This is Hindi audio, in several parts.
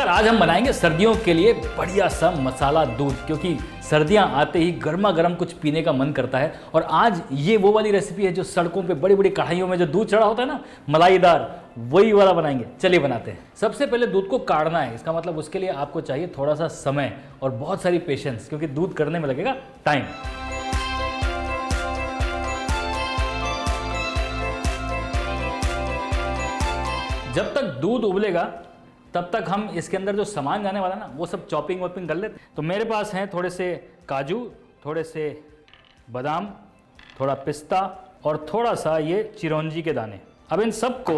नमस्कार। आज हम बनाएंगे सर्दियों के लिए बढ़िया सा मसाला दूध, क्योंकि सर्दियां आते ही गर्मा गर्म कुछ पीने का मन करता है। और आज ये वो वाली रेसिपी है जो सड़कों पे बड़ी बड़ी कढ़ाइयों में जो दूध चढ़ा होता है ना, मलाईदार, वही वाला बनाएंगे। चलिए बनाते हैं। सबसे पहले दूध को काढ़ना है। इसका मतलब उसके लिए आपको चाहिए थोड़ा सा समय और बहुत सारी पेशेंस, क्योंकि दूध करने में लगेगा टाइम। जब तक दूध उबलेगा तब तक हम इसके अंदर जो सामान जाने वाला ना, वो सब चॉपिंग वॉपिंग कर लेते। तो मेरे पास हैं थोड़े से काजू, थोड़े से बादाम, थोड़ा पिस्ता और थोड़ा सा ये चिरौंजी के दाने। अब इन सब को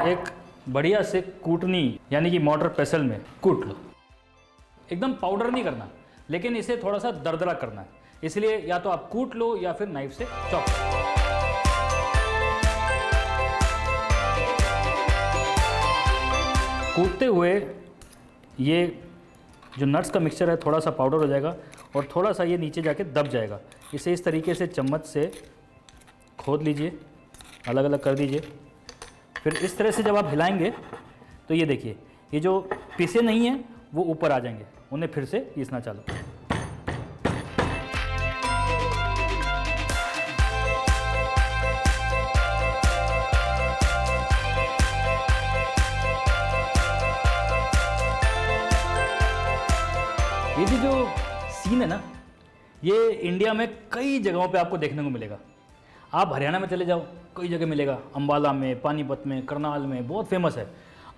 एक बढ़िया से कूटनी यानी कि मोटर पेसल में कूट लो। एकदम पाउडर नहीं करना, लेकिन इसे थोड़ा सा दरदरा करना है। इसलिए या तो आप कूट लो या फिर नाइफ से चॉप। कूटते हुए ये जो नट्स का मिक्सचर है थोड़ा सा पाउडर हो जाएगा और थोड़ा सा ये नीचे जाके दब जाएगा। इसे इस तरीके से चम्मच से खोद लीजिए, अलग अलग कर दीजिए। फिर इस तरह से जब आप हिलाएंगे तो ये देखिए, ये जो पीसे नहीं हैं वो ऊपर आ जाएंगे। उन्हें फिर से पीसना चालू। ये जो सीन है ना, ये इंडिया में कई जगहों पे आपको देखने को मिलेगा। आप हरियाणा में चले जाओ, कई जगह मिलेगा। अंबाला में, पानीपत में, करनाल में बहुत फेमस है।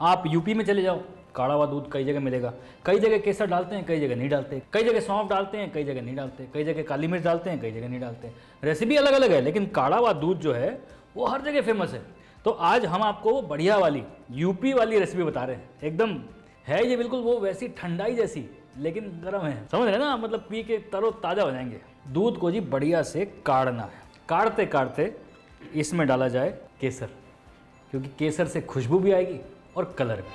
आप यूपी में चले जाओ, काढ़ा हुआ दूध कई जगह मिलेगा। कई जगह केसर डालते हैं, कई जगह नहीं डालते। कई जगह सौंफ डालते हैं, कई जगह नहीं डालते। कई जगह काली मिर्च डालते हैं, कई जगह नहीं डालते। रेसिपी अलग अलग है, लेकिन काढ़ा हुआ दूध जो है वो हर जगह फेमस है। तो आज हम आपको बढ़िया वाली यूपी वाली रेसिपी बता रहे हैं। एकदम है ये बिल्कुल वो वैसी ठंडाई जैसी, लेकिन गर्म है। समझ रहे ना, मतलब पी के तरो ताज़ा हो जाएंगे। दूध को जी बढ़िया से काढ़ना है। काढ़ते काढ़ते इसमें डाला जाए केसर, क्योंकि केसर से खुशबू भी आएगी और कलर भी।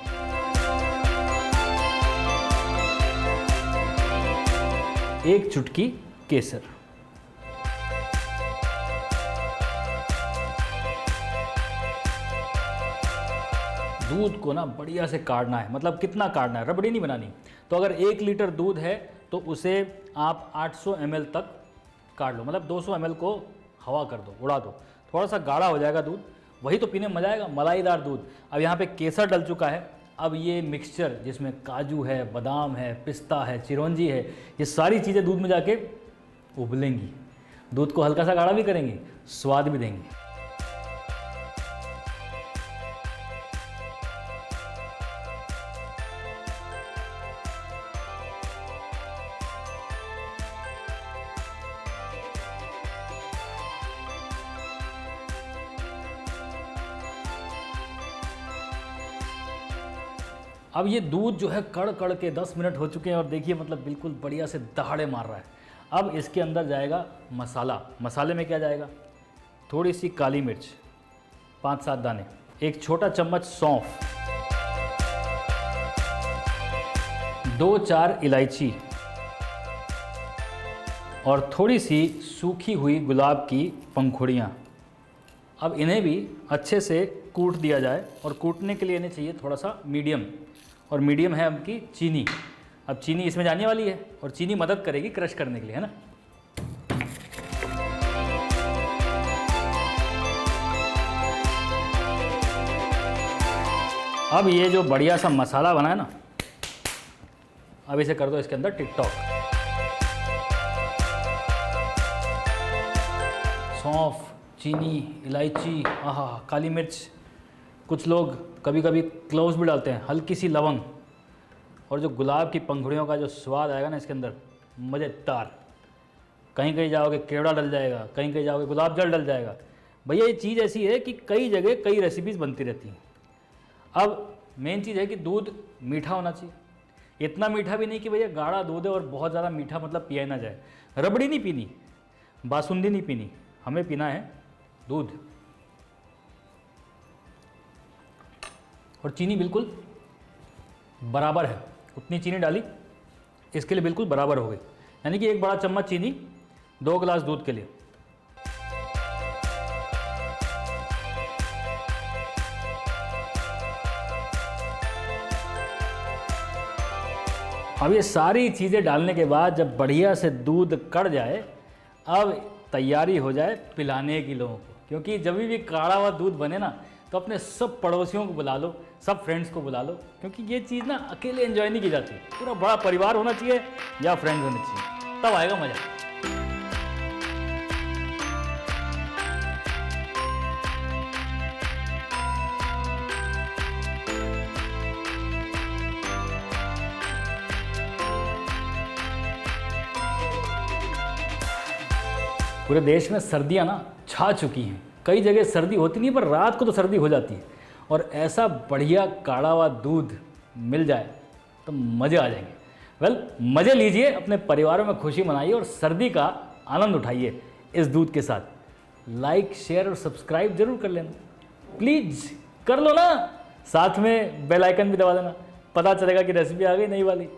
एक चुटकी केसर। दूध को ना बढ़िया से काढ़ना है। मतलब कितना काढ़ना है, रबड़ी नहीं बनानी। तो अगर 1 लीटर दूध है तो उसे आप 800 ml तक काढ़ लो। मतलब 200 ml को हवा कर दो, उड़ा दो। थोड़ा सा गाढ़ा हो जाएगा दूध, वही तो पीने में मजा आएगा, मलाईदार दूध। अब यहाँ पे केसर डल चुका है। अब ये मिक्सचर जिसमें काजू है, बादाम है, पिस्ता है, चिरौंजी है, ये सारी चीज़ें दूध में जाके उबलेंगी। दूध को हल्का सा गाढ़ा भी करेंगी, स्वाद भी देंगी। अब ये दूध जो है कड़ कड़ के 10 मिनट हो चुके हैं और देखिए मतलब बिल्कुल बढ़िया से दहाड़े मार रहा है। अब इसके अंदर जाएगा मसाला। मसाले में क्या जाएगा? थोड़ी सी काली मिर्च, 5-7 दाने, एक छोटा चम्मच सौंफ, 2-4 इलायची और थोड़ी सी सूखी हुई गुलाब की पंखुड़ियाँ। अब इन्हें भी अच्छे से कूट दिया जाए। और कूटने के लिए इन्हें चाहिए थोड़ा सा मीडियम, और मीडियम है आपकी चीनी। अब चीनी इसमें जाने वाली है और चीनी मदद करेगी क्रश करने के लिए, है ना। अब ये जो बढ़िया सा मसाला बना है ना, अब इसे कर दो इसके अंदर टिकटॉक। सौंफ, चीनी, इलायची, आहा, काली मिर्च, कुछ लोग कभी कभी क्लोव्स भी डालते हैं, हल्की सी लवंग, और जो गुलाब की पंखुड़ियों का जो स्वाद आएगा ना इसके अंदर, मज़ेदार। कहीं कहीं जाओगे केवड़ा डल जाएगा, कहीं कहीं जाओगे गुलाब जल डल जाएगा। भैया ये चीज़ ऐसी है कि कई जगह कई रेसिपीज़ बनती रहती हैं। अब मेन चीज़ है कि दूध मीठा होना चाहिए। इतना मीठा भी नहीं कि भैया गाढ़ा दूध है और बहुत ज़्यादा मीठा मतलब पिया ना जाए। रबड़ी नहीं पीनी, बासुंदी नहीं पीनी, हमें पीना है दूध। और चीनी बिल्कुल बराबर है, उतनी चीनी डाली इसके लिए बिल्कुल बराबर हो गई। यानी कि 1 बड़ा चम्मच चीनी 2 गिलास दूध के लिए। अब ये सारी चीज़ें डालने के बाद जब बढ़िया से दूध कढ़ जाए, अब तैयारी हो जाए पिलाने की लोगों को। क्योंकि जब भी काढ़ा हुआ दूध बने ना, तो अपने सब पड़ोसियों को बुला लो, सब फ्रेंड्स को बुला लो, क्योंकि ये चीज़ ना अकेले एंजॉय नहीं की जाती, पूरा बड़ा परिवार होना चाहिए या फ्रेंड्स होने चाहिए, तब आएगा मज़ा। पूरे देश में सर्दियाँ ना छा चुकी हैं। कई जगह सर्दी होती नहीं, पर रात को तो सर्दी हो जाती है। और ऐसा बढ़िया काढ़ा हुआ दूध मिल जाए तो मज़े आ जाएंगे। वेल, मज़े लीजिए, अपने परिवारों में खुशी मनाइए और सर्दी का आनंद उठाइए इस दूध के साथ। लाइक, शेयर और सब्सक्राइब जरूर कर लेना, प्लीज़ कर लो ना। साथ में बेल आइकन भी दबा देना, पता चलेगा कि रेसिपी आ गई नई वाली।